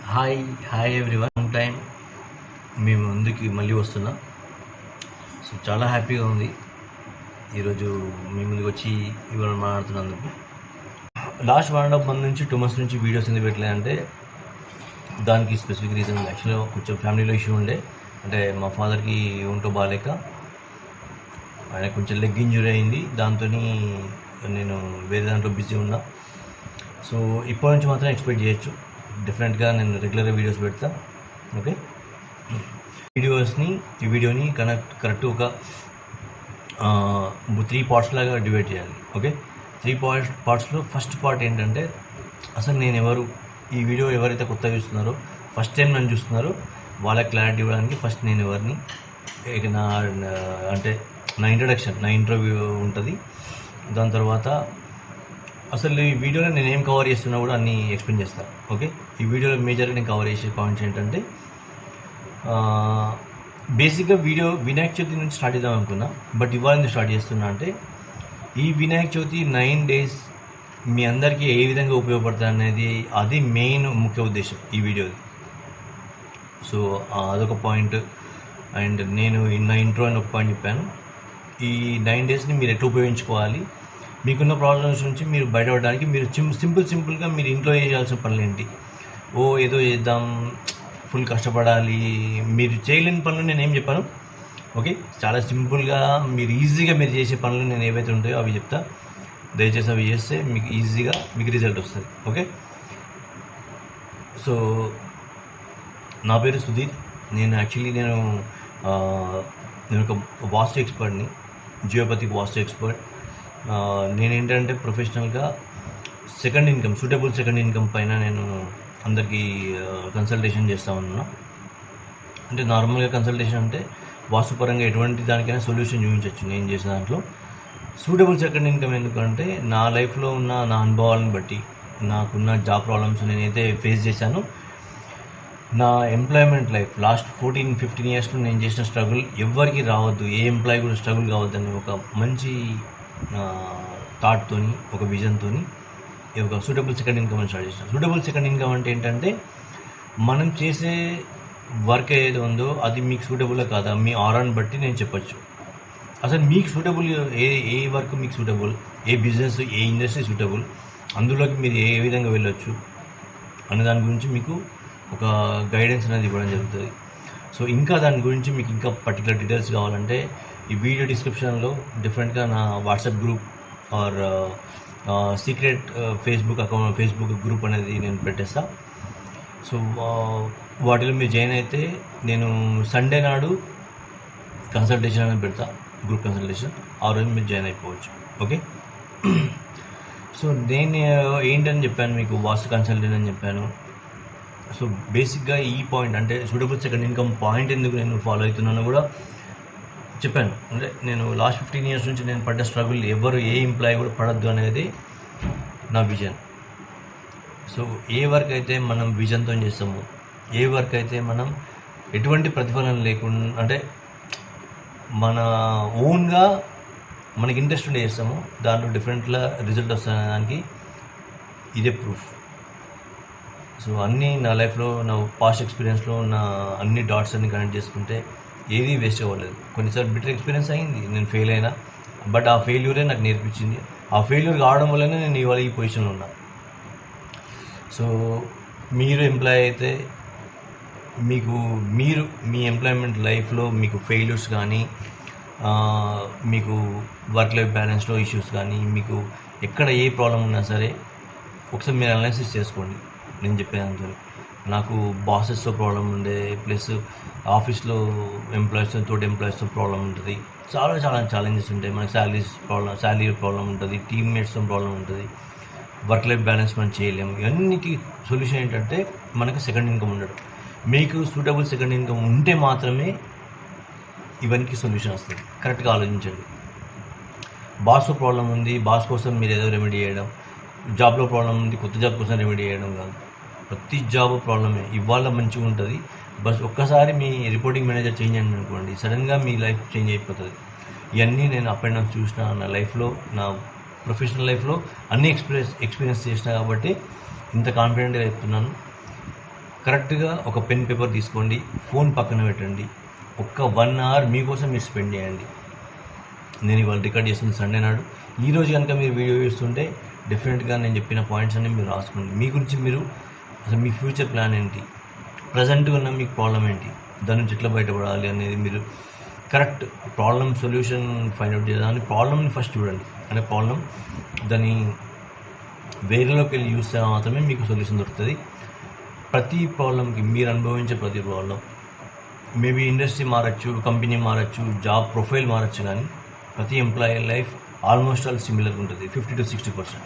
Hi hi everyone. One time మేము ముందుకి మళ్ళీ వస్తున్నా. సో చాలా హ్యాపీగా ఉంది ఈరోజు మీ ముందుకు వచ్చి ఇవాళ మాట్లాడుతున్నందుకు. లాస్ట్ 1.5 month నుంచి 2 months నుంచి వీడియోస్ ఎందుకు పెట్టలేదంటే దానికి స్పెసిఫిక్ రీజన్. యాక్చువల్గా కొంచెం ఫ్యామిలీలో ఇష్యూ ఉండే, అంటే మా ఫాదర్కి ఒంటో బాగాలేక ఆయన కొంచెం లెగ్ ఇంజురీ అయింది. దాంతో నేను వేరే దాంట్లో బిజీ ఉన్నా. సో ఇప్పటి నుంచి మాత్రం ఎక్స్పెక్ట్ చేయొచ్చు, డిఫరెంట్గా నేను రెగ్యులర్గా వీడియోస్ పెడతా. ఓకే, ఈ వీడియోని కరెక్ట్ ఒక 3 parts లాగా డివైడ్ చేయాలి. ఓకే, 3 partsలో ఫస్ట్ పార్ట్ ఏంటంటే అసలు నేను ఎవరు, ఈ వీడియో ఎవరైతే కొత్తగా చూస్తున్నారో, ఫస్ట్ టైం నన్ను చూస్తున్నారో వాళ్ళకి క్లారిటీ ఇవ్వడానికి ఫస్ట్ నేను ఎవరిని, నా ఇంట్రడక్షన్, నా ఇంటర్వ్యూ ఉంటుంది. దాని తర్వాత అసలు ఈ వీడియోలో నేను ఏం కవర్ చేస్తున్నా కూడా అన్నీ ఎక్స్ప్లెయిన్ చేస్తాను. ఓకే, ఈ వీడియోలో మేజర్గా నేను కవర్ చేసే పాయింట్స్ ఏంటంటే, బేసిక్గా వీడియో వినాయక చవితి నుంచి స్టార్ట్ చేద్దాం అనుకున్నా, బట్ ఇవాళ నేను స్టార్ట్ చేస్తున్నా అంటే ఈ వినాయక చవితి 9 days మీ అందరికీ ఏ విధంగా ఉపయోగపడుతుంది అనేది, అది మెయిన్ ముఖ్య ఉద్దేశం ఈ వీడియోది. సో అదొక పాయింట్. అండ్ నేను నా ఇంట్రో అని ఒక పాయింట్ చెప్పాను. ఈ 9 daysని మీరు ఎట్లా ఉపయోగించుకోవాలి, మీకున్న ప్రాబ్లమ్స్ నుంచి మీరు బయటపడడానికి మీరు సింపుల్గా మీరు ఇంట్లో చేయాల్సిన పనులు ఏంటి, ఏదో చేద్దాం, ఫుల్ కష్టపడాలి, మీరు చేయలేని పనులు నేను ఏం చెప్పాను. ఓకే, చాలా సింపుల్గా మీరు ఈజీగా మీరు చేసే పనులు నేను ఏవైతే ఉంటాయో అవి చెప్తా. దయచేసి అవి చేస్తే మీకు ఈజీగా మీకు రిజల్ట్ వస్తుంది. ఓకే, సో నా పేరు సుధీర్. నేను ఒక వాస్తు ఎక్స్పర్ట్ని, జియోపతిక్ వాస్తు ఎక్స్పర్ట్. నేనేంటంటే ప్రొఫెషనల్గా సూటబుల్ సెకండ్ ఇన్కమ్ పైన నేను అందరికీ కన్సల్టేషన్ చేస్తూ ఉన్నాను. అంటే నార్మల్గా కన్సల్టేషన్ అంటే వాస్తుపరంగా ఎటువంటి దానికైనా సొల్యూషన్ చూపించవచ్చు నేను చేసే దాంట్లో. సూటబుల్ సెకండ్ ఇన్కమ్ ఎందుకంటే నా లైఫ్లో ఉన్న నా అనుభవాలను బట్టి, నాకున్న జాబ్ ప్రాబ్లమ్స్ నేనైతే ఫేస్ చేశాను, నా ఎంప్లాయ్మెంట్ లైఫ్ లాస్ట్ 14-15 yearsలో నేను చేసిన స్ట్రగుల్ ఎవ్వరికి రావద్దు, ఏ ఎంప్లాయీ కూడా స్ట్రగుల్ కావద్దని ఒక మంచి థాట్తోని, ఒక విజన్తోని ఒక సూటబుల్ సెకండ్ ఇన్కమ్ అని స్టార్ట్ చేసిన. సూటబుల్ సెకండ్ ఇన్కమ్ అంటే ఏంటంటే, మనం చేసే వర్క్ ఏదో ఉందో అది మీకు సూటబుల్ కాదా, మీ ఆరాని బట్టి నేను చెప్పొచ్చు. అసలు మీకు సూటబుల్ ఏ వర్క్ మీకు సూటబుల్, ఏ బిజినెస్, ఏ ఇండస్ట్రీ సూటబుల్, అందులోకి మీరు ఏ విధంగా వెళ్ళొచ్చు అనే దాని గురించి మీకు ఒక గైడెన్స్ అనేది ఇవ్వడం జరుగుతుంది. సో ఇంకా దాని గురించి మీకు ఇంకా పర్టికులర్ డీటెయిల్స్ కావాలంటే ఈ వీడియో డిస్క్రిప్షన్లో డిఫరెంట్గా నా WhatsApp group or secret Facebook group అనేది నేను పెట్టేస్తా. సో వాటిలో మీరు జాయిన్ అయితే నేను సండే నాడు కన్సల్టేషన్ అనేది పెడతా, గ్రూప్ కన్సల్టేషన్. ఆ రోజు మీరు జాయిన్ అయిపోవచ్చు. ఓకే, సో నేను ఏంటని చెప్పాను మీకు, వాస్తు కన్సల్టెంట్ అని చెప్పాను. సో బేసిక్గా ఈ పాయింట్ అంటే సూటబుల్ సెకండ్ ఇన్కమ్ పాయింట్ ఎందుకు నేను ఫాలో అవుతున్నానో కూడా చెప్పాను. అంటే నేను లాస్ట్ 15 years నుంచి నేను పడ్డ స్ట్రగుల్ ఎవరు, ఏ ఎంప్లాయీ కూడా పడద్దు అనేది నా విజన్. సో ఏ వర్క్ అయితే మనం విజన్తో చేస్తామో, ఏ వర్క్ అయితే మనం ఎటువంటి ప్రతిఫలం లేకుండా, అంటే మన ఓన్గా మనకి ఇంట్రెస్ట్ ఉండే చేస్తామో దాంట్లో డిఫరెంట్గా రిజల్ట్ వస్తున్న దానికి ఇదే ప్రూఫ్. సో అన్నీ నా లైఫ్లో, నా పాస్ట్ ఎక్స్పీరియన్స్లో ఉన్న అన్ని డాట్స్ అన్ని కనెక్ట్ చేసుకుంటే ఏది వేస్ట్ అవ్వలేదు. కొన్నిసార్లు బిటర్ ఎక్స్పీరియన్స్ అయింది, నేను ఫెయిల్ అయినా, బట్ ఆ ఫెయిల్యూరే నాకు నేర్పించింది. ఆ ఫెయిల్యూర్ కావడం వల్లనే నేను ఇవాళ ఈ పొజిషన్లో ఉన్నా. సో మీరు ఎంప్లాయ్ అయితే మీరు మీ ఎంప్లాయ్మెంట్ లైఫ్లో మీకు ఫెయిల్యూర్స్ కానీ, మీకు వర్క్ లైఫ్ బ్యాలెన్స్లో ఇష్యూస్ కానీ, మీకు ఎక్కడ ఏ ప్రాబ్లం ఉన్నా సరే ఒకసారి మీరు అనాలిసిస్ చేసుకోండి. నేను చెప్పేదాంతో నాకు బాసెస్తో ప్రాబ్లం ఉండే, ప్లస్ ఆఫీస్లో ఎంప్లాయీస్తో ప్రాబ్లం ఉంటుంది, చాలా ఛాలెంజెస్ ఉంటాయి. మనకి శాలరీ ప్రాబ్లం ఉంటుంది, టీమ్మేట్స్తో ప్రాబ్లం ఉంటుంది, వర్క్ లైఫ్ బ్యాలెన్స్ మనం చేయలేము. ఇవన్నిటికీ సొల్యూషన్ ఏంటంటే మనకు సెకండ్ ఇన్కమ్ ఉండడం. మీకు సూటబుల్ సెకండ్ ఇన్కమ్ ఉంటే మాత్రమే ఇవన్నీ సొల్యూషన్ వస్తుంది. కరెక్ట్గా ఆలోచించండి. బాస్తో ప్రాబ్లం ఉంది, బాస్ కోసం మీరు ఏదో రెమెడీ చేయడం, జాబ్లో ప్రాబ్లం ఉంది, కొత్త జాబ్ కోసం రెమెడీ చేయడం కాదు. ప్రతి జాబ్ ప్రాబ్లమే. ఇవాళ మంచిగా ఉంటుంది, బస్ ఒక్కసారి మీ రిపోర్టింగ్ మేనేజర్ చేంజ్ అయింది అనుకోండి, సడన్గా మీ లైఫ్ చేంజ్ అయిపోతుంది. ఇవన్నీ నేను అప్ అండ్ డౌన్ చూసిన నా లైఫ్లో, నా ప్రొఫెషనల్ లైఫ్లో అన్ని ఎక్స్పీరియన్స్ చేసిన కాబట్టి ఇంత కాన్ఫిడెంట్గా చెప్తున్నాను. కరెక్ట్గా ఒక పెన్ పేపర్ తీసుకోండి, ఫోన్ పక్కన పెట్టండి, ఒక్క 1 అవర్ మీకోసం మీరు స్పెండ్ చేయండి. నేను ఇవాళ రికార్డ్ చేస్తుంది సండే నాడు. ఈరోజు కనుక మీరు వీడియో చూస్తుంటే డెఫినెట్గా నేను చెప్పిన పాయింట్స్ అన్ని మీరు రాసుకోండి. మీ గురించి మీరు అసలు మీ ఫ్యూచర్ ప్లాన్ ఏంటి, ప్రజెంట్గా ఉన్న మీకు ప్రాబ్లం ఏంటి, దాని నుంచి ఎట్లా బయటపడాలి అనేది మీరు correct problem solution find out చేయాలని ప్రాబ్లమ్ని ఫస్ట్ చూడండి. అంటే ప్రాబ్లం దాన్ని వేరేలోకి వెళ్ళి చూస్తే మాత్రమే మీకు సొల్యూషన్ దొరుకుతుంది. ప్రతి ప్రాబ్లంకి మీరు అనుభవించే ప్రతి ప్రాబ్లం మేబీ ఇండస్ట్రీ మారచ్చు, కంపెనీ మారచ్చు, జాబ్ ప్రొఫైల్ మారచ్చు, కానీ ప్రతి employee life almost all similar ఉంటుంది, 50 to 60%.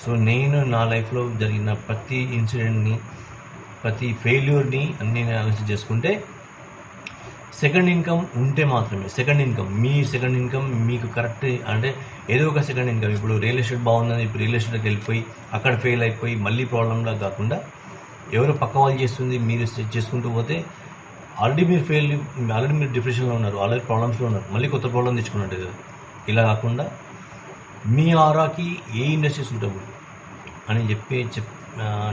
సో నేను నా లైఫ్లో జరిగిన ప్రతి ఇన్సిడెంట్ని, ప్రతి ఫెయిల్యూర్ని అన్నీ అనాలిసిస్ చేసుకుంటే సెకండ్ ఇన్కమ్ ఉంటే మాత్రమే, సెకండ్ ఇన్కమ్ మీకు కరెక్ట్ అంటే ఏదో ఒక సెకండ్ ఇన్కమ్. ఇప్పుడు రియల్ ఎస్టేట్ బాగుందని ఇప్పుడు రియల్ ఎస్టేట్కి వెళ్ళిపోయి అక్కడ ఫెయిల్ అయిపోయి మళ్ళీ ప్రాబ్లంలా కాకుండా ఎవరో పక్క వాళ్ళు చేస్తుంది మీరు చేసుకుంటూ పోతే ఆల్రెడీ మీరు డిప్రెషన్లో ఉన్నారు, ఆల్రెడీ ప్రాబ్లమ్స్లో ఉన్నారు, మళ్ళీ కొత్త ప్రాబ్లం తెచ్చుకున్నట్టు కదా. ఇలా కాకుండా మీ ఆరాకి ఏ ఇండస్ట్రీ సూటబుల్ అని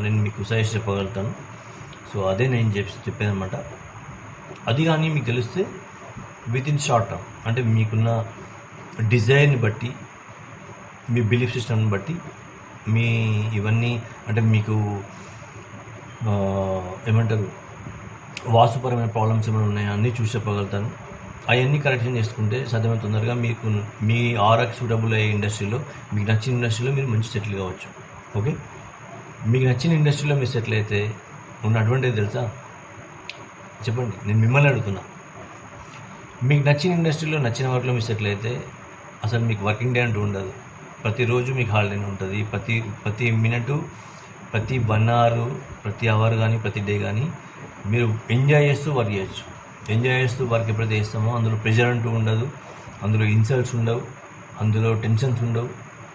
నేను మీకు సజెస్ట్ చెప్పగలుగుతాను. సో అదే నేను చెప్పేది అనమాట. అది కానీ మీకు తెలిస్తే విత్ ఇన్ షార్ట్ టర్మ్, అంటే మీకున్న డిజైర్ని బట్టి, మీ బిలీఫ్ సిస్టమ్ని బట్టి, మీ ఇవన్నీ అంటే మీకు ఏమంటారు వాస్తుపరమైన ప్రాబ్లమ్స్ ఏమైనా ఉన్నాయా అన్నీ చూసి చెప్పగలుగుతాను. అవన్నీ కరెక్షన్ చేసుకుంటే సాధ్యమైన తొందరగా మీకు మీ ఆర్ఆర్కి సూటబుల్ అయ్యే ఇండస్ట్రీలో, మీకు నచ్చిన ఇండస్ట్రీలో మీరు మంచి సెటిల్ కావచ్చు. ఓకే, మీకు నచ్చిన ఇండస్ట్రీలో మీరు సెటిల్ అయితే ఉన్న అడ్వాంటేజ్ తెలుసా చెప్పండి, నేను మిమ్మల్ని అడుగుతున్నా. మీకు నచ్చిన ఇండస్ట్రీలో నచ్చిన వర్క్లో మీరు సెటిల్ అయితే అసలు మీకు వర్కింగ్ డే అంటూ ఉండదు. ప్రతిరోజు మీకు హాలిడే ఉంటుంది. ప్రతి మినిట్, ప్రతి 1 అవర్, ప్రతి అవర్ కానీ ప్రతి డే కానీ మీరు ఎంజాయ్ చేస్తూ వర్క్ చేయొచ్చు. ఎంజాయ్ చేస్తూ వర్క్ ఎప్పుడైతే చేస్తామో అందులో ప్రెషర్ అంటూ ఉండదు, అందులో ఇన్సల్ట్స్ ఉండవు, అందులో టెన్షన్స్ ఉండవు.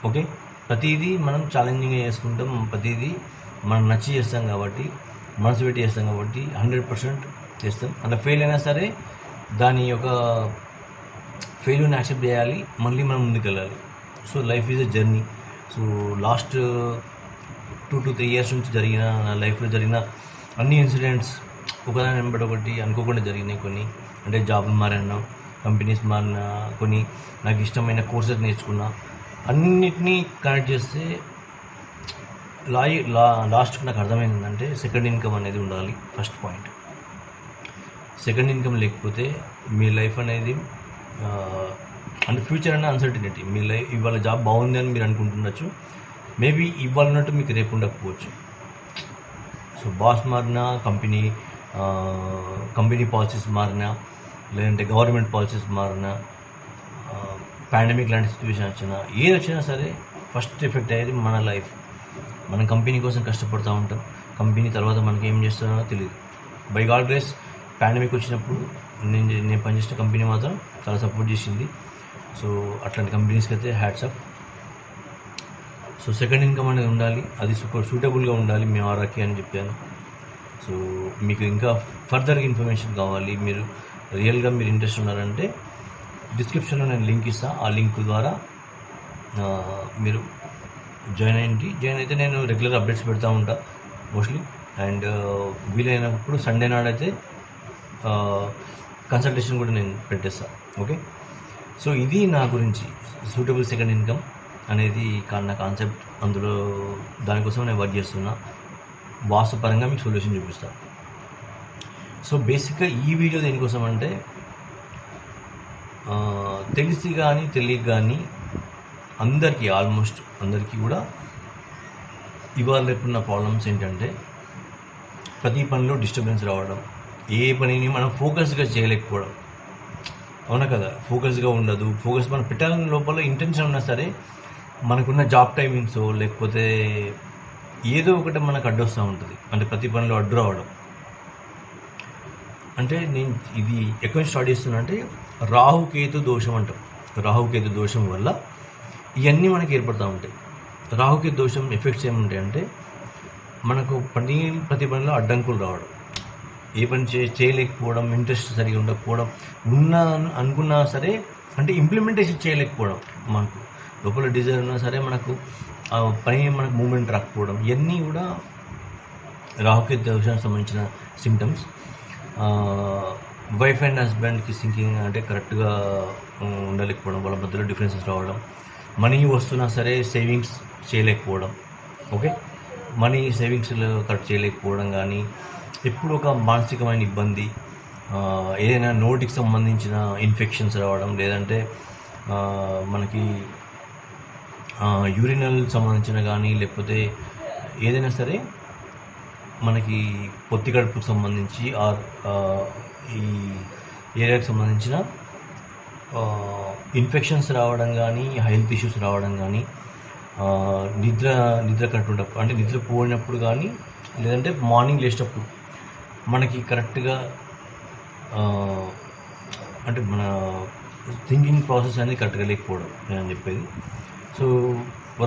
ఓకే, ప్రతిదీ మనం ఛాలెంజింగ్గా చేసుకుంటాం, ప్రతిదీ మనం నచ్చి చేస్తాం కాబట్టి, మనసు పెట్టి చేస్తాం కాబట్టి 100% చేస్తాం. అలా ఫెయిల్ అయినా సరే దాని యొక్క ఫెయిల్యూర్ని యాక్సెప్ట్ చేయాలి, మళ్ళీ మనం ముందుకు వెళ్ళాలి. So life is a journey. So last 2 to 3 years నుంచి నా లైఫ్లో జరిగిన అన్ని ఇన్సిడెంట్స్ ఒకదాని వెంబడి ఒకటి అనుకోకుండా జరిగినాయి. కొన్ని అంటే జాబ్లు మారాను, కంపెనీస్ మారినా, కొన్ని నాకు ఇష్టమైన కోర్సెస్ నేర్చుకున్నా, అన్నిటినీ కనెక్ట్ చేస్తే లాస్ట్కి నాకు అర్థమైంది ఏంటంటే సెకండ్ ఇన్కమ్ అనేది ఉండాలి. ఫస్ట్ పాయింట్, సెకండ్ ఇన్కమ్ లేకపోతే మీ లైఫ్ అనేది అంటే ఫ్యూచర్ అనే అన్సర్టినిటీ. మీ లైఫ్ ఇవాళ జాబ్ బాగుంది అని మీరు అనుకుంటుండొచ్చు, మేబీ ఇవాళ ఉన్నట్టు మీకు రేపు ఉండకపోవచ్చు. సో బాస్ మారినా, కంపెనీ పాలసీస్ మారినా, లేదంటే గవర్నమెంట్ పాలసీస్ మారినా, పాండమిక్ లాంటి సిచ్యువేషన్ వచ్చినా, ఏది వచ్చినా సరే ఫస్ట్ ఎఫెక్ట్ అయ్యేది మన లైఫ్. మనం కంపెనీ కోసం కష్టపడుతూ ఉంటాం, కంపెనీ తర్వాత మనకి ఏం చేస్తున్నారో తెలియదు. బై గాడ్ గ్రేస్ పాండమిక్ వచ్చినప్పుడు నేను పనిచేసిన కంపెనీ మాత్రం చాలా సపోర్ట్ చేసింది. సో అట్లాంటి కంపెనీస్కి అయితే hats off. So second income అనేది ఉండాలి, అది సూటబుల్గా ఉండాలి మీ ఆరాకి అని చెప్పాను. సో మీకు ఇంకా ఫర్దర్గా ఇన్ఫర్మేషన్ కావాలి, మీరు రియల్గా మీరు ఇంట్రెస్ట్ ఉన్నారంటే డిస్క్రిప్షన్లో నేను లింక్ ఇస్తాను. ఆ లింక్ ద్వారా మీరు జాయిన్ అయితే నేను రెగ్యులర్ అప్డేట్స్ పెడతా ఉంటా మోస్ట్లీ. అండ్ వీలైనప్పుడు సండే నాడైతే కన్సల్టేషన్ కూడా నేను పెట్టేస్తాను. ఓకే, సో ఇది నా గురించి సూటబుల్ సెకండ్ ఇన్కమ్ అనేది నా కాన్సెప్ట్. అందులో దానికోసం నేను వర్క్ చేస్తున్నా. వాస్తుపరంగా మీకు సొల్యూషన్ చూపిస్తాను. సో బేసిక్గా ఈ వీడియో దేనికోసం అంటే తెలిసి కానీ తెలియక కానీ ఆల్మోస్ట్ అందరికీ కూడా ఇవాళ రేపున్న ప్రాబ్లమ్స్ ఏంటంటే ప్రతి పనిలో డిస్టర్బెన్స్ రావడం, ఏ పనిని మనం ఫోకస్గా చేయలేకపోవడం. అవునా కదా, ఫోకస్గా ఉండదు. ఫోకస్ మనం పెట్టాలని లోపల ఇంటెన్షన్ ఉన్నా సరే మనకున్న జాబ్ టైమింగ్స్ లేకపోతే ఏదో ఒకటి మనకు అడ్డొస్తూ ఉంటుంది. అంటే ప్రతి పనిలో అడ్డు రావడం. అంటే నేను ఇది ఎక్కువ స్టార్ట్ చేస్తున్నా అంటే రాహుకేతు దోషం అంటాం. రాహుకేతు దోషం వల్ల ఇవన్నీ మనకి ఏర్పడుతూ ఉంటాయి. రాహుకేతు దోషం ఎఫెక్ట్స్ ఏముంటాయంటే మనకు ప్రతి పనిలో అడ్డంకులు రావడం, ఏ పని చేయలేకపోవడం, ఇంట్రెస్ట్ సరిగా ఉండకపోవడం, అనుకున్నా సరే అంటే ఇంప్లిమెంటేషన్ చేయలేకపోవడం, మనకు లోపల డిజైర్ ఉన్నా సరే మనకు పని మూమెంట్ రాకపోవడం, ఇవన్నీ కూడా రాహుకేతు దోషానికి సంబంధించిన సిమ్టమ్స్. వైఫ్ అండ్ హస్బెండ్కి సింకింగ్ అంటే కరెక్ట్గా ఉండలేకపోవడం, వాళ్ళ మధ్యలో డిఫరెన్సెస్ రావడం, మనీ వస్తున్నా సరే సేవింగ్స్ చేయలేకపోవడం, ఓకే, మనీ సేవింగ్స్లో కరెక్ట్ చేయలేకపోవడం, కానీ ఎప్పుడు ఒక మానసికమైన ఇబ్బంది, ఏదైనా నోటికి సంబంధించిన ఇన్ఫెక్షన్స్ రావడం, లేదంటే మనకి యూరినల్ సంబంధించిన కానీ, లేకపోతే ఏదైనా సరే మనకి పొత్తి కడుపుకు సంబంధించి ఆర్ ఈ ఏరియాకి సంబంధించిన ఇన్ఫెక్షన్స్ రావడం కానీ, హెల్త్ ఇష్యూస్ రావడం కానీ, నిద్ర కట్టున్నప్పుడు అంటే నిద్ర పోయినప్పుడు కానీ, లేదంటే మార్నింగ్ లేచేటప్పుడు మనకి కరెక్ట్గా అంటే మన థింకింగ్ ప్రాసెస్ అనేది కరెక్ట్గా లేకపోవడం నేను చెప్పేది. సో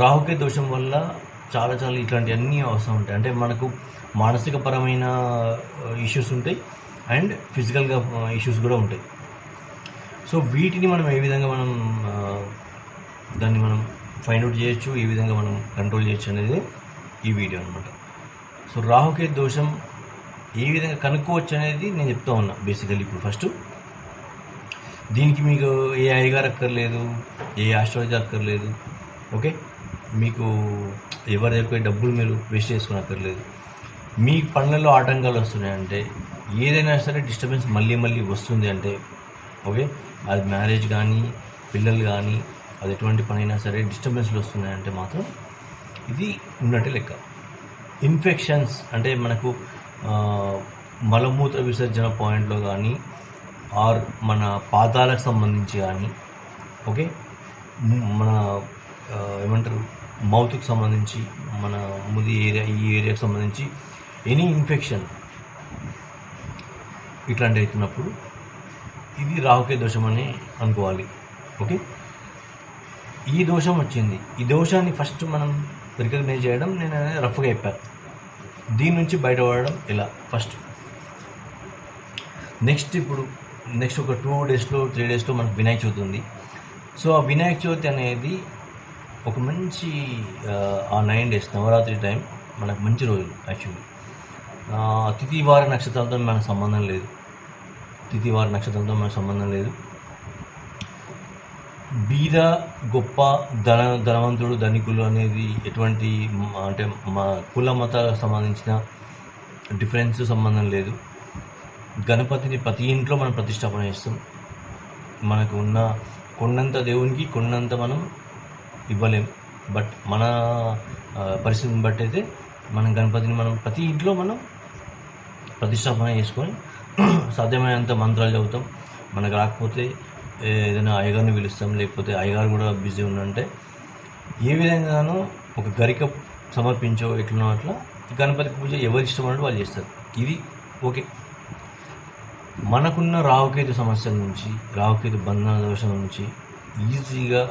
రాహుకేతు దోషం వల్ల చాలా ఇట్లాంటివన్నీ అవసరం ఉంటాయి. అంటే మనకు మానసిక పరమైన ఇష్యూస్ ఉంటాయి అండ్ ఫిజికల్గా ఇష్యూస్ కూడా ఉంటాయి. సో వీటిని మనం ఏ విధంగా దాన్ని మనం ఫైండ్ అవుట్ చేయొచ్చు, ఏ విధంగా మనం కంట్రోల్ చేయొచ్చు అనేది ఈ వీడియో అనమాట. సో రాహుకేతు దోషం ఏ విధంగా కనుక్కోవచ్చు అనేది నేను చెప్తా ఉన్నా. బేసికల్లీ ఇప్పుడు ఫస్ట్ దీనికి మీకు ఏ అయ్యగారు అక్కర్లేదు, ఏ ఆస్ట్రాలజీ అక్కర్లేదు, ఓకే, మీకు ఎవరి దగ్గర డబ్బులు మీరు వేస్ట్ చేసుకుని అక్కర్లేదు. మీ పనులలో ఆటంకాలు వస్తున్నాయంటే, ఏదైనా సరే డిస్టర్బెన్స్ మళ్ళీ వస్తుంది అంటే, ఓకే, అది మ్యారేజ్ కానీ, పిల్లలు కానీ, అది ఎటువంటి పని అయినా సరే డిస్టర్బెన్స్లు వస్తున్నాయంటే మాత్రం ఇది ఉన్నట్టే లెక్క. ఇన్ఫెక్షన్స్ అంటే మనకు మలమూత్ర విసర్జన పాయింట్లో కానీ, ఆర్ మన పాదాలకు సంబంధించి కానీ, ఓకే, మన ఏమంటారు మౌత్కి సంబంధించి, మన ఈ ఏరియాకి సంబంధించి ఎనీ ఇన్ఫెక్షన్ ఇట్లాంటి అవుతున్నప్పుడు ఇది రాహుకేతు దోషం అని అనుకోవాలి. ఓకే, ఈ దోషం వచ్చింది. ఈ దోషాన్ని ఫస్ట్ మనం రికగ్నైజ్ చేయడం నేను రఫ్గా చెప్పాను. దీని నుంచి బయటపడడం ఎలా ఫస్ట్. నెక్స్ట్ ఒక 2 డేస్లో 3 డేస్లో మనకు వినాయక చవితి ఉంది. సో ఆ వినాయక చవితి అనేది ఒక మంచి ఆ 9 డేస్ నవరాత్రి టైం మనకు మంచి రోజులు. యాక్చువల్లీ తిథి వార నక్షత్రాలతో మనకు సంబంధం లేదు. బీద గొప్ప ధనవంతుడు ధనికులు అనేది ఎటువంటి అంటే మా కుల మతాలకు సంబంధించిన డిఫరెన్స్ సంబంధం లేదు. గణపతిని ప్రతి ఇంట్లో మనం ప్రతిష్టాపన చేస్తాం. మనకు ఉన్న కొండంత దేవునికి కొండంత మనం ఇవ్వలేం. బట్ మన పరిస్థితిని బట్టి అయితే మనం గణపతిని మనం ప్రతి ఇంట్లో మనం ప్రతిష్టాపన చేసుకొని సాధ్యమైనంత మంత్రాలు చదువుతాం. మనకు రాకపోతే ఏదైనా అయ్యగారిని పిలుస్తాం, లేకపోతే అయ్యగారు కూడా బిజీ ఉన్నంటే ఏ విధంగానో ఒక గరిక సమర్పించో ఎట్లనో అట్లా గణపతి పూజ ఎవరి ఇష్టం అన్నట్టు వాళ్ళు చేస్తారు. ఇది ఓకే. మనకున్న రాహుకేతు సమస్యల నుంచి, రాహుకేతు బంధన దోషం నుంచి ఈజీగా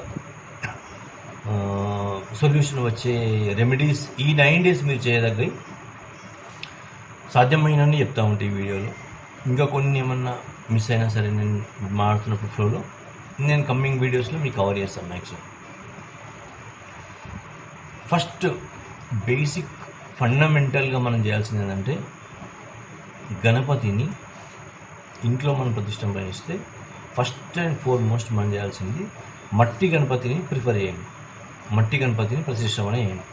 సొల్యూషన్ వచ్చే రెమెడీస్ ఈ 9 డేస్ మీరు చేయదగ్గవి సాధ్యమైనన్ని చెప్తా ఉంటాయి ఈ వీడియోలో. ఇంకా కొన్ని ఏమన్నా మిస్ అయినా సరే నేను మాడుతున్నప్పుడు ఫ్లోలో నేను కమ్మింగ్ వీడియోస్లో మీకు కవర్ చేస్తాను మ్యాక్సిమం. ఫస్ట్ బేసిక్ ఫండమెంటల్గా మనం చేయాల్సింది ఏంటంటే, గణపతిని ఇంట్లో మనం ప్రతిష్టాపన చేస్తే ఫస్ట్ అండ్ ఫార్మోస్ట్ మనం చేయాల్సింది మట్టి గణపతిని ప్రిఫర్ చేయండి. మట్టి గణపతిని ప్రతిష్టాపన చేయండి.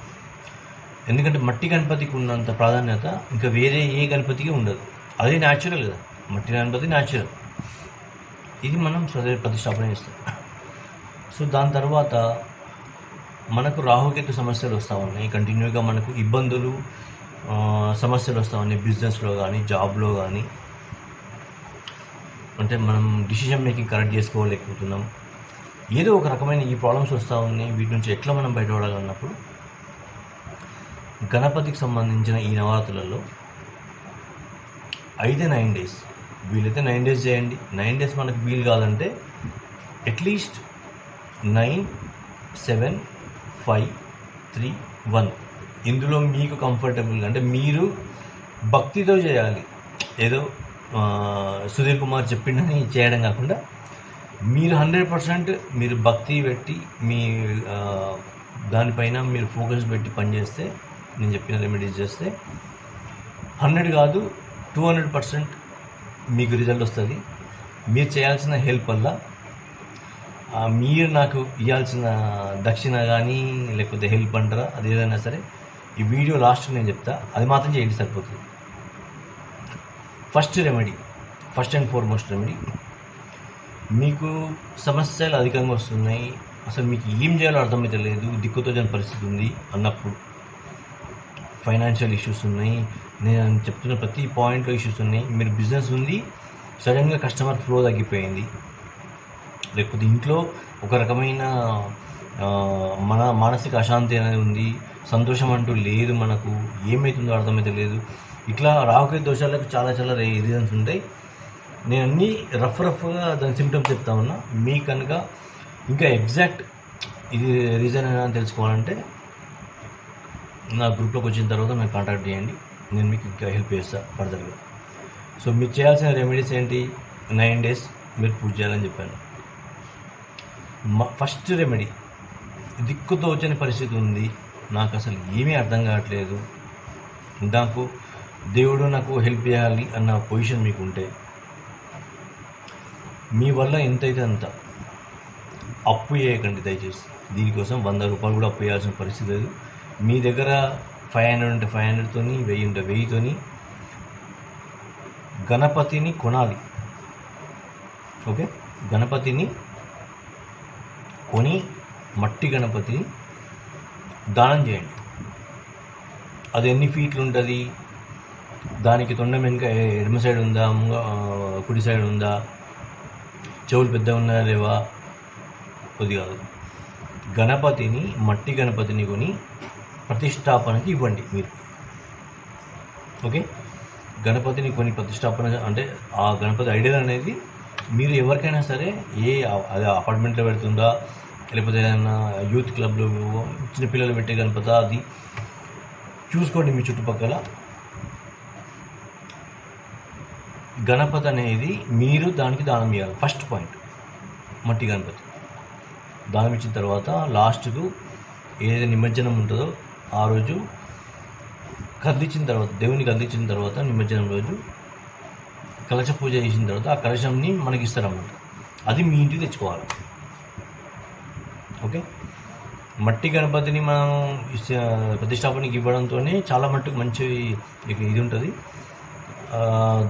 ఎందుకంటే మట్టి గణపతికి ఉన్నంత ప్రాధాన్యత ఇంకా వేరే ఏ గణపతికి ఉండదు. అదే న్యాచురల్ కదా, మట్టి గణపతి న్యాచురల్. ఇది మనం ప్రతిష్టాపన చేస్తాం. సో దాని తర్వాత మనకు రాహుకేతు సమస్యలు వస్తూ ఉన్నాయి. కంటిన్యూగా మనకు ఇబ్బందులు సమస్యలు వస్తూ ఉన్నాయి. బిజినెస్లో కానీ, జాబ్లో కానీ, అంటే మనం డిసిషన్ మేకింగ్ కరెక్ట్ చేసుకోలేకపోతున్నాం. ఏదో ఒక రకమైన ఈ ప్రాబ్లమ్స్ వస్తూ ఉన్నాయి. వీటి నుంచి ఎట్లా మనం బయటపడాలన్నప్పుడు గణపతికి సంబంధించిన ఈ నవరాత్రులలో 9 డేస్ వీలైతే 9 డేస్ చేయండి. 9 డేస్ మనకు వీలు కాదంటే అట్లీస్ట్ 9, 7, 5, 3, 1 ఇందులో మీకు కంఫర్టబుల్గా, అంటే మీరు భక్తితో చేయాలి. ఏదో సుధీర్ కుమార్ చెప్పిండని చేయడం కాకుండా మీరు 100% మీరు భక్తి పెట్టి మీ దానిపైన మీరు ఫోకస్ పెట్టి పనిచేస్తే, నేను చెప్పిన రెమెడీస్ చేస్తే 100 కాదు 200% మీకు రిజల్ట్ వస్తుంది. మీరు చేయాల్సిన హెల్ప్ వల్ల మీరు నాకు ఇవ్వాల్సిన దక్షిణ కానీ లేకపోతే హెల్ప్ అంటారా అది ఏదైనా సరే ఈ వీడియో లాస్ట్ నేను చెప్తా, అది మాత్రం చేయండి సరిపోతుంది. ఫస్ట్ అండ్ ఫార్మోస్ట్ రెమెడీ, మీకు సమస్యలు అధికంగా వస్తున్నాయి, అసలు మీకు ఏం చేయాలో అర్థమైతే లేదు, దిక్కుతోచని పరిస్థితి ఉంది అన్నప్పుడు, ఫైనాన్షియల్ ఇష్యూస్ ఉన్నాయి, నేను చెప్తున్న ప్రతి పాయింట్లో ఇష్యూస్ ఉన్నాయి, మీరు బిజినెస్ ఉంది, సడన్గా కస్టమర్ ఫ్లో తగ్గిపోయింది, లేకపోతే ఇంట్లో ఒక రకమైన మానసిక అశాంతి అనేది ఉంది, సంతోషం అంటూ లేదు, మనకు ఏమవుతుందో అర్థమైతే లేదు, ఇట్లా రాహుకేతు దోషాలకు చాలా చాలా రీజన్స్ ఉంటాయి. నేను అన్నీ రఫ్గా దాని సిమ్టమ్స్ చెప్తా ఉన్నా. మీకు కనుక ఇంకా ఎగ్జాక్ట్ ఇది రీజన్ అయినా తెలుసుకోవాలంటే నా గ్రూప్లోకి వచ్చిన తర్వాత నాకు కాంటాక్ట్ చేయండి, నేను మీకు ఇంకా హెల్ప్ చేస్తాను ఫర్దర్గా. సో మీరు చేయాల్సిన రెమెడీస్ ఏంటి, 9 days మీరు పూజ చేయాలని చెప్పాను. ఫస్ట్ రెమెడీ, దిక్కుతో వచ్చిన పరిస్థితి ఉంది, నాకు అసలు ఏమీ అర్థం కావట్లేదు, నాకు దేవుడు నాకు హెల్ప్ చేయాలి అన్న పొజిషన్ మీకు ఉంటే, మీ వల్ల ఎంతైతే అంత అప్పు చేయకండి దయచేసి. దీనికోసం 100 రూపాయలు కూడా అప్పు చేయాల్సిన పరిస్థితి లేదు. మీ దగ్గర 500 ఉంటే 500తోని, 1000 ఉంటే 1000తోని గణపతిని కొనాలి. ఓకే, గణపతిని కొని మట్టి గణపతిని దానం చేయండి. అది ఎన్ని ఫీట్లు ఉంటుంది, దానికి తొండం వెనుక ఎడమ సైడ్ ఉందా, కుడి సైడ్ ఉందా, చెవులు పెద్దగా ఉన్నాయా లేవా, కొద్ది కాదు. గణపతిని మట్టి గణపతిని కొని ప్రతిష్టాపనకి ఇవ్వండి మీరు. ఓకే, గణపతిని కొని ప్రతిష్టాపన అంటే ఆ గణపతి ఐడియల్ అనేది మీరు ఎవరికైనా సరే, అది అపార్ట్మెంట్లో పెడుతుందా లేకపోతే ఏదైనా యూత్ క్లబ్లో చిన్నపిల్లలు పెట్టే గణపతి, అది చూసుకోండి మీ చుట్టుపక్కల. గణపతి అనేది మీరు దానికి దానం ఇవ్వాలి. ఫస్ట్ పాయింట్, మట్టి గణపతి దానం ఇచ్చిన తర్వాత లాస్ట్కు ఏదైతే నిమజ్జనం ఉంటుందో ఆ రోజు కదిలించిన తర్వాత, దేవునికి కదిలించిన తర్వాత నిమజ్జనం రోజు కలశ పూజ చేసిన తర్వాత ఆ కలశంని మనకి ఇస్తారన్నమాట. అది మీ ఇంటికి తెచ్చుకోవాలి. ఓకే, మట్టి గణపతిని మనం ప్రతిష్టాపనకి ఇవ్వడంతోనే చాలా మట్టుకు మంచి ఇది ఉంటుంది.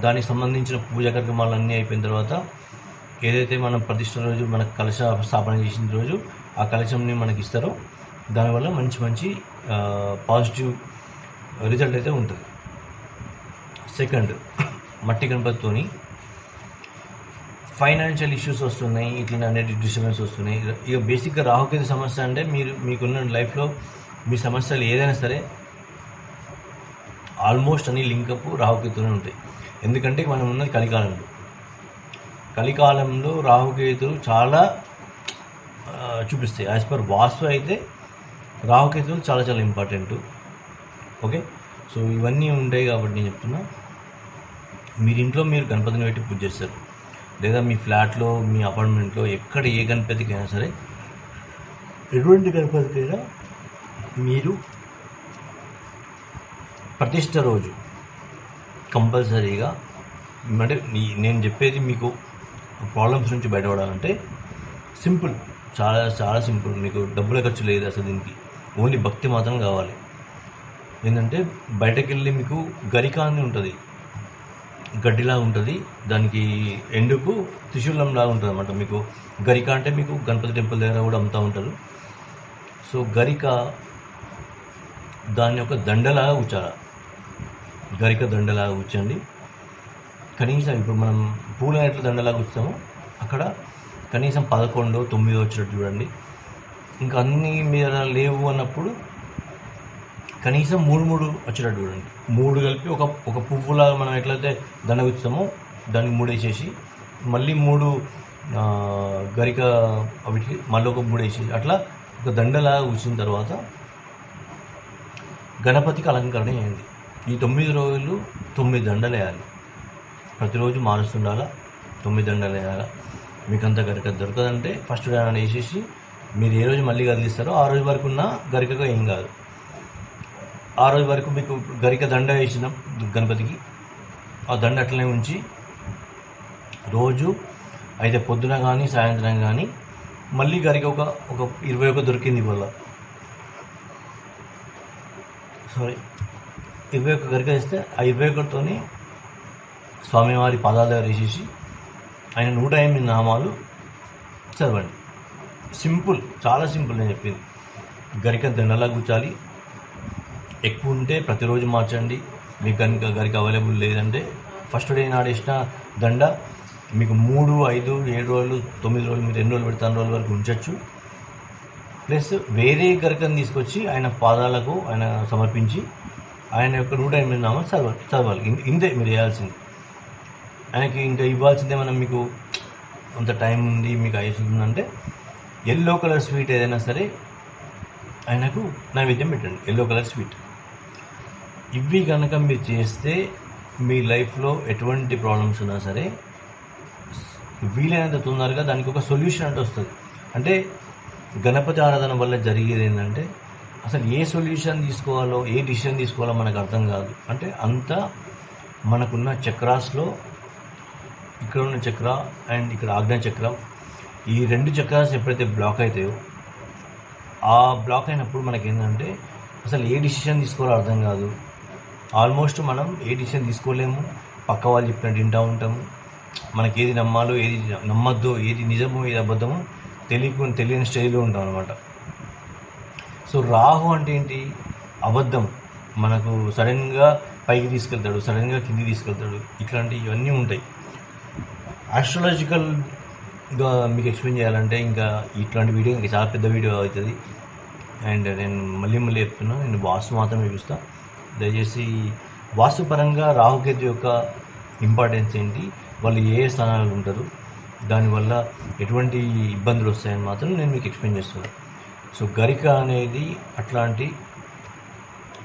దానికి సంబంధించిన పూజా కార్యక్రమాలు అయిపోయిన తర్వాత ఏదైతే మనం ప్రతిష్ట రోజు మనకు కలశ స్థాపన చేసిన రోజు ఆ కలశంని మనకి ఇస్తారో దానివల్ల మంచి మంచి పాజిటివ్ రిజల్ట్ అయితే ఉంటుంది. సెకండ్, మట్టి గణపతితోని ఫైనాన్షియల్ ఇష్యూస్ వస్తున్నాయి, ఇట్లా అన్నిటి డిస్టర్బెన్స్ వస్తున్నాయి. ఇక బేసిక్గా రాహుకేతు సమస్య అంటే మీకున్న లైఫ్లో మీ సమస్యలు ఏదైనా సరే ఆల్మోస్ట్ అన్ని లింకప్ రాహుకేతునే ఉంటాయి. ఎందుకంటే మనం ఉన్నది కలికాలంలో రాహుకేతులు చాలా చూపిస్తాయి. యాజ్ పర్ వాస్తు అయితే రాహుకేతులు చాలా చాలా ఇంపార్టెంట్. ఓకే, సో ఇవన్నీ ఉంటాయి కాబట్టి నేను చెప్తున్నా, మీరు ఇంట్లో మీరు గణపతిని పెట్టి పూజ చేస్తారు, లేదా మీ ఫ్లాట్లో మీ అపార్ట్మెంట్లో ఎక్కడ ఏ గణపతికైనా సరే, ఎటువంటి గణపతికైనా మీరు ప్రతిష్ట రోజు కంపల్సరీగా, అంటే నేను చెప్పేది మీకు ప్రాబ్లమ్స్ నుంచి బయటపడాలంటే సింపుల్, చాలా చాలా సింపుల్. మీకు డబ్బుల ఖర్చు లేదు అసలు దీనికి, ఓన్లీ భక్తి మాత్రం కావాలి. ఏంటంటే బయటకు వెళ్ళి మీకు గరిక అని ఉంటుంది, గడ్డిలాగా ఉంటుంది, దానికి ఎండుకు త్రిశూలంలాగా ఉంటుంది అన్నమాట. మీకు గరిక అంటే మీకు గణపతి టెంపుల్ దగ్గర కూడా అమ్ముతూ ఉంటారు. సో గరిక దాని యొక్క దండలాగా కూర్చోాలి, గరిక దండలాగా కూర్చోండి. కనీసం ఇప్పుడు మనం పూల ఎట్లా దండలాగా కూర్చామో అక్కడ కనీసం 11, 9 వచ్చినట్టు చూడండి. ఇంకా అన్నీ మీద లేవు అన్నప్పుడు కనీసం 3 వచ్చేటట్టు చూడండి. 3 కలిపి ఒక పువ్వులాగా మనం ఎట్లయితే దండ కూర్చామో దానికి 3 వేసేసి, మళ్ళీ 3 గరిక వీటికి మళ్ళీ ఒక 3 వేసేసి, అట్లా ఒక దండలాగా కూర్చున్న తర్వాత గణపతికి అలంకరణ చేయండి. ఈ 9 రోజులు 9 దండలు వేయాలి. ప్రతిరోజు మారుస్తుండాలా, 9 దండలు వేయాలా. మీకు అంత గరిక దొరకదంటే ఫస్ట్ డే వేసేసి మీరు ఏ రోజు మళ్ళీ కదిలిస్తారో ఆ రోజు వరకు ఉన్న గరికగా ఏం కాదు. ఆ రోజు వరకు మీకు గరిక దండ వేసినాం గణపతికి, ఆ దండ అట్లనే ఉంచి రోజు అయితే పొద్దున కానీ సాయంత్రం కానీ మళ్ళీ గరిక ఒక 21 దొరికింది ఇవాళ, సారీ 21 గరిక ఇస్తే ఆ 21తోని స్వామివారి పాదాల దగ్గర వేసేసి ఆయన 108 నామాలు చదవండి. సింపుల్, చాలా సింపుల్. నేను చెప్పింది గరిక దండలా కూర్చాలి. ఎక్కువ ఉంటే ప్రతిరోజు మార్చండి. మీకు కనుక గరిక అవైలబుల్ లేదంటే ఫస్ట్ డే నాడు వేసిన దండ మీకు 3, 5, 7 రోజులు, 9 రోజులు, మీరు 2 రోజులు పెడితే 3 రోజుల వరకు ఉంచవచ్చు. ప్లస్ వేరే గరికను తీసుకొచ్చి ఆయన పాదాలకు ఆయన సమర్పించి ఆయన యొక్క 108 నామాలు చదవాలి. ఇంతే మీరు చేయాల్సింది. ఆయనకి ఇంకా ఇవ్వాల్సిందే. మనం మీకు అంత టైం ఉంది, మీకు అయిపోతుందంటే ఎల్లో కలర్ స్వీట్ ఏదైనా సరే ఆయనకు నైవేద్యం పెట్టండి, ఎల్లో కలర్ స్వీట్. ఇవి కనుక మీరు చేస్తే మీ లైఫ్లో ఎటువంటి ప్రాబ్లమ్స్ ఉన్నా సరే వీలైనంత తొందరగా దానికి ఒక సొల్యూషన్ అంటే వస్తుంది. అంటే గణపతి ఆరాధన వల్ల జరిగేది ఏంటంటే అసలు ఏ సొల్యూషన్ తీసుకోవాలో, ఏ డిసిషన్ తీసుకోవాలో మనకు అర్థం కాదు. అంటే అంతా మనకున్న చక్రాస్లో ఇక్కడ ఉన్న చక్ర అండ్ ఇక్కడ ఆజ్ఞా చక్రం, ఈ 2 చక్రాస్ ఎప్పుడైతే బ్లాక్ అవుతాయో ఆ బ్లాక్ అయినప్పుడు మనకేంటంటే అసలు ఏ డిసిషన్ తీసుకోవాలో అర్థం కాదు. ఆల్మోస్ట్ మనం ఏ డిసిషన్ తీసుకోలేము, పక్క వాళ్ళు చెప్పినట్టు వింటూ ఉంటాము. మనకి ఏది నమ్మాలో, ఏది నమ్మద్దో, ఏది నిజమో, ఏది అబద్ధమో తెలియని స్టేజ్లో ఉంటాం అనమాట. సో రాహు అంటే ఏంటి? అబద్ధం. మనకు సడన్గా పైకి తీసుకెళ్తాడు, సడన్గా కిందికి తీసుకెళ్తాడు, ఇవన్నీ ఉంటాయి. ఆస్ట్రాలజికల్గా మీకు ఎక్స్ప్లెయిన్ చేయాలంటే ఇంకా ఇట్లాంటి వీడియో ఇంకా చాలా పెద్ద వీడియో అవుతుంది. అండ్ నేను మళ్ళీ చెప్తున్నా, నేను వాస్తు మాత్రమే చూస్తా. దయచేసి వాస్తుపరంగా రాహుకేతు యొక్క ఇంపార్టెన్స్ ఏంటి, వాళ్ళు ఏ స్థానాలు ఉంటారు, దానివల్ల ఎటువంటి ఇబ్బందులు వస్తాయని మాత్రం నేను మీకు ఎక్స్ప్లెయిన్ చేస్తున్నాను. సో గరిక అనేది అట్లాంటి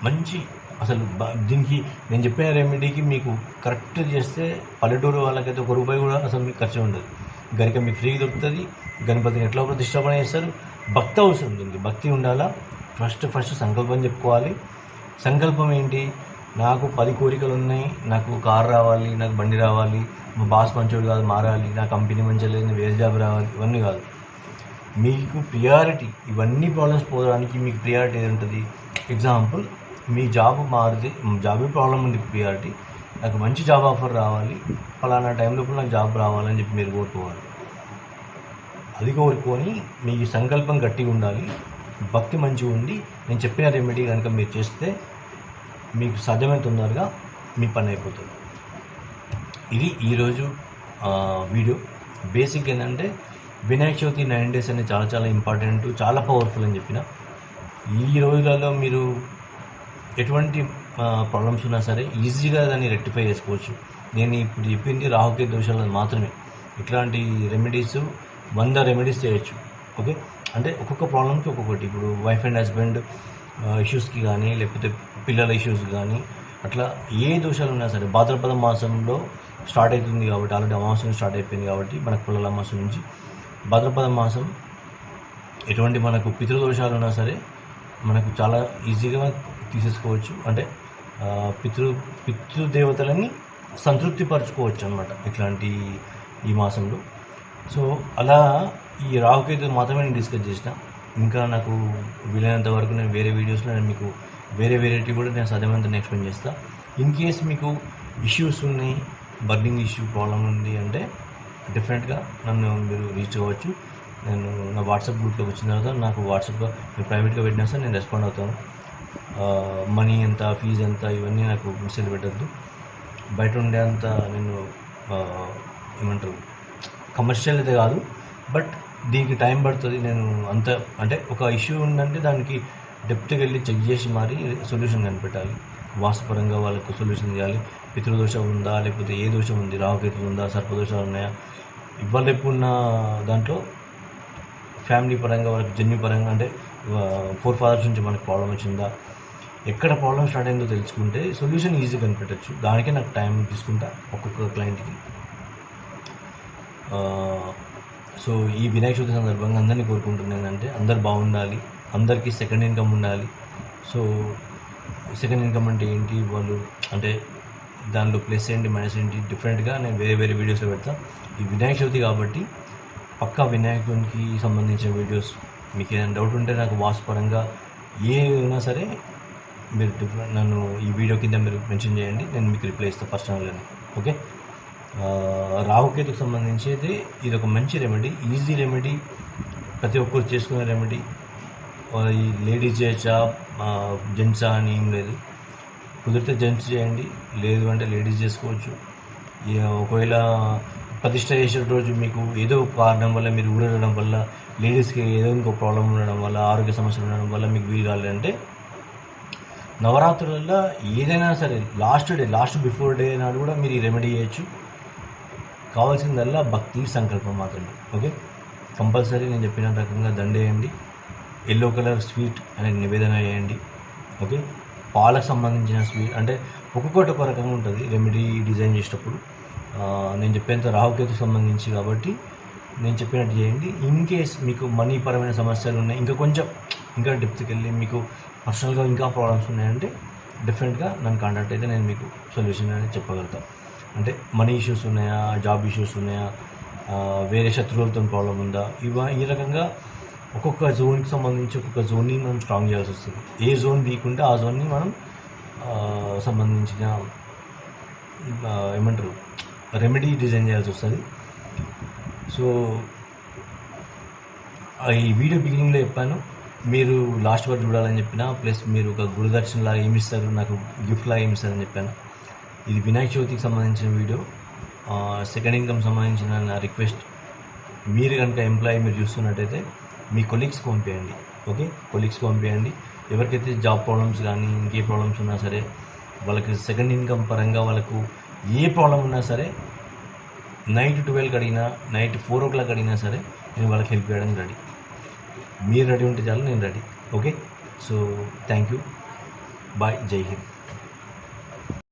మంచి, అసలు దీనికి నేను చెప్పిన రెమెడీకి మీకు కరెక్ట్ చేస్తే పల్లెటూరు వాళ్ళకైతే ₹1 కూడా అసలు మీకు ఖర్చు ఉండదు. గరిక మీకు ఫ్రీగా దొరుకుతుంది. గణపతిని ఎట్లా ప్రతిష్టాపన చేస్తారు? భక్తి అవసరం, దీనికి భక్తి ఉండాలా. ఫస్ట్ సంకల్పం చెప్పుకోవాలి. సంకల్పం ఏంటి? నాకు 10 కోరికలు ఉన్నాయి, నాకు కారు రావాలి, నాకు బండి రావాలి, మా బాస్ మంచోడు కాదు మారాలి, నా కంపెనీ మంచిగా లేదు, వేరే జాబ్ రావాలి, ఇవన్నీ కాదు. మీకు ప్రియారిటీ, ఇవన్నీ ప్రాబ్లమ్స్ పోవడానికి మీకు ప్రియారిటీ ఏది ఉంటుంది? ఎగ్జాంపుల్, మీ జాబ్ మారితే, జాబ్ ప్రాబ్లం ఉంది, ప్రియారిటీ నాకు మంచి జాబ్ ఆఫర్ రావాలి, ఫలానా టైంలో నాకు జాబ్ రావాలని చెప్పి మీరు కోరుకోవాలి. అది కోరుకొని మీ సంకల్పం గట్టిగా ఉండాలి, భక్తి మంచిగా ఉండి నేను చెప్పిన రెమెడీ కనుక మీరు చేస్తే మీకు సాధ్యమైన తొందరగా మీ పని అయిపోతుంది. ఇది ఈరోజు వీడియో. బేసిక్ ఏంటంటే వినాయక చవితి 9 days అనేది చాలా చాలా ఇంపార్టెంట్, చాలా పవర్ఫుల్ అని చెప్పిన. ఈ రోజులలో మీరు ఎటువంటి ప్రాబ్లమ్స్ ఉన్నా సరే ఈజీగా దాన్ని రెక్టిఫై చేసుకోవచ్చు. నేను ఇప్పుడు చెప్పింది రాహుకేతు దోషాలను మాత్రమే. ఇట్లాంటి రెమెడీస్ 100 రెమెడీస్ చేయొచ్చు. ఓకే, అంటే ఒక్కొక్క ప్రాబ్లంకి ఒక్కొక్కటి. ఇప్పుడు వైఫ్ అండ్ హస్బెండ్ ఇష్యూస్కి కానీ, లేకపోతే పిల్లల ఇష్యూస్ కానీ, అట్లా ఏ దోషాలు ఉన్నా సరే భాద్రపద మాసంలో స్టార్ట్ అవుతుంది కాబట్టి, ఆల్రెడీ అమావాస్య స్టార్ట్ అయిపోయింది కాబట్టి మనకు పిల్లల అమావాస్య నుంచి భాద్రపద మాసం ఎటువంటి మనకు పితృదోషాలు ఉన్నా సరే మనకు చాలా ఈజీగా తీసేసుకోవచ్చు. అంటే పితృదేవతలని సంతృప్తిపరచుకోవచ్చు అనమాట ఇట్లాంటి ఈ మాసంలో. సో అలా ఈ రాహుకేతు మాత్రమే నేను డిస్కస్ చేసిన. ఇంకా నాకు వీలైనంత వరకు నేను వేరే వీడియోస్లో నేను మీకు వేరేటి కూడా నేను సాధ్యమైనంత ఎక్స్ప్లెయిన్ చేస్తాను. ఇన్ కేస్ మీకు ఇష్యూస్ ఉన్నాయి, బర్నింగ్ ఇష్యూ ప్రాబ్లం ఉంది అంటే డెఫినెట్గా నన్ను మీరు రీచ్ అవ్వచ్చు. నేను నా వాట్సాప్ గ్రూప్లోకి వచ్చిన తర్వాత నాకు వాట్సాప్లో మీరు ప్రైవేట్గా పెట్టినా సరే నేను రెస్పాండ్ అవుతాను. మనీ ఎంత, ఫీజు ఎంత, ఇవన్నీ నాకు మెసేజ్ పెట్టద్దు. బయట ఉండే అంత నేను ఏమంటారు కమర్షియల్ అయితే కాదు, బట్ దీనికి టైం పడుతుంది. నేను అంత అంటే ఒక ఇష్యూ ఉందంటే దానికి డెప్త్కి వెళ్ళి చెక్ చేసి మరి సొల్యూషన్ కనిపెట్టాలి. వాస్తుపరంగా వాళ్ళకు సొల్యూషన్ చేయాలి. పితృదోషం ఉందా, లేకపోతే ఏ దోషం ఉంది, రాహుకేతు ఉందా, సర్పదోషాలు ఉన్నాయా, ఇవాళ రేపు ఉన్న దాంట్లో ఫ్యామిలీ పరంగా వాళ్ళకి జన్యుపరంగా అంటే ఫాదర్స్ నుంచి మనకు ప్రాబ్లం వచ్చిందా, ఎక్కడ ప్రాబ్లం స్టార్ట్ అయిందో తెలుసుకుంటే సొల్యూషన్ ఈజీగా కనిపెట్టచ్చు. దానికే నాకు టైం తీసుకుంటా ఒక్కొక్క క్లయింట్కి. సో ఈ వినాయక చవితి సందర్భంగా అందరినీ కోరుకుంటున్నాను ఏంటంటే అందరు బాగుండాలి, అందరికీ సెకండ్ ఇన్కమ్ ఉండాలి. సో సెకండ్ ఇన్కమ్ అంటే ఏంటి, వాళ్ళు అంటే దానిలో ప్లస్ ఏంటి మైనస్ ఏంటి డిఫరెంట్గా నేను వేరే వేరే వీడియోస్లో పెడతాను. ఈ వినాయక చవితి కాబట్టి పక్కా వినాయకునికి సంబంధించిన వీడియోస్, మీకు ఏదైనా డౌట్ ఉంటే నాకు వాట్స్ పరంగా ఏమైనా సరే మీరు నన్ను ఈ వీడియో కింద మీరు మెన్షన్ చేయండి, నేను మీకు రిప్లై ఇస్తాను పర్సనల్గానే. ఓకే. రాహుకేతుకు సంబంధించి అయితే ఇది ఒక మంచి రెమెడీ, ఈజీ రెమెడీ, ప్రతి ఒక్కరు చేసుకునే రెమెడీ. ఈ లేడీస్ చేయొచ్చా జెంట్సా అని ఏం లేదు, కుదిరితే జెంట్స్ చేయండి, లేదు అంటే లేడీస్ చేసుకోవచ్చు. ఒకవేళ ప్రతిష్ట చేసే రోజు మీకు ఏదో కారణం వల్ల మీరు ఊడడం వల్ల, లేడీస్కి ఏదో ఇంకో ప్రాబ్లం ఉండడం వల్ల, ఆరోగ్య సమస్యలు ఉండడం వల్ల మీకు వీలు కాలేదంటే నవరాత్రులలో ఏదైనా సరే లాస్ట్ బిఫోర్ డే నాడు కూడా మీరు ఈ రెమెడీ చేయొచ్చు. కావాల్సిందల్లా భక్తి సంకల్పం మాత్రమే. ఓకే. కంపల్సరీ నేను చెప్పిన రకంగా దండేయండి, ఎల్లో కలర్ స్వీట్ అనేది నివేదన చేయండి. ఓకే. పాలకు సంబంధించిన స్వీట్ అంటే ఒక్కొక్కటి ఒక రకంగా ఉంటుంది రెమెడీ డిజైన్ చేసేటప్పుడు. నేను చెప్పేంత రాహుకేతుకు సంబంధించి కాబట్టి నేను చెప్పినట్టు చేయండి. ఇన్ కేస్ మీకు మనీ పరమైన సమస్యలు ఉన్నాయి, ఇంకా డెప్త్కి వెళ్ళి మీకు పర్సనల్గా ఇంకా ప్రాబ్లమ్స్ ఉన్నాయంటే డిఫరెంట్గా నన్ను కాంటాక్ట్ అయితే నేను మీకు సొల్యూషన్ అనేది చెప్పగలుగుతాను. అంటే మనీ ఇష్యూస్ ఉన్నాయా, జాబ్ ఇష్యూస్ ఉన్నాయా, వేరే శత్రువులతో ప్రాబ్లం ఉందా, ఈ రకంగా ఒక్కొక్క జోన్కి సంబంధించి ఒక్కొక్క జోన్ని మనం స్ట్రాంగ్ చేయాల్సి వస్తుంది. ఏ జోన్ వీక్ ఉంటే ఆ జోన్ని మనం సంబంధించిన ఏమంటారు రెమెడీ డిజైన్ చేయాల్సి వస్తుంది. సో ఈ వీడియో బిగినింగ్లో చెప్పాను, మీరు లాస్ట్ వరకు చూడాలని చెప్పిన, ప్లస్ మీరు ఒక గురుదర్శన్ లాగా ఏమి ఇస్తారు, నాకు గిఫ్ట్ లాగా ఏమి ఇస్తారని చెప్పాను. ఇది వినాయక చవితికి సంబంధించిన వీడియో. సెకండ్ ఇన్కమ్ సంబంధించిన నా రిక్వెస్ట్, మీరు కనుక ఎంప్లాయీ మీరు చూస్తున్నట్టయితే మీ కొలీగ్స్కి పంపించండి. ఓకే. కొలీగ్స్కి పంపించండి. ఎవరికైతే జాబ్ ప్రాబ్లమ్స్ కానీ ఇంకే ప్రాబ్లమ్స్ ఉన్నా సరే, వాళ్ళకి సెకండ్ ఇన్కమ్ పరంగా వాళ్ళకు ఏ ప్రాబ్లం ఉన్నా సరే, నైట్ 12కి అడిగినా, నైట్ 4 o'clock అడిగినా సరే నేను వాళ్ళకి హెల్ప్ చేయడానికి రెడీ. మీరు రెడీ ఉంటే చాలు, నేను ready. Okay. So thank you, bye, Jai Hind.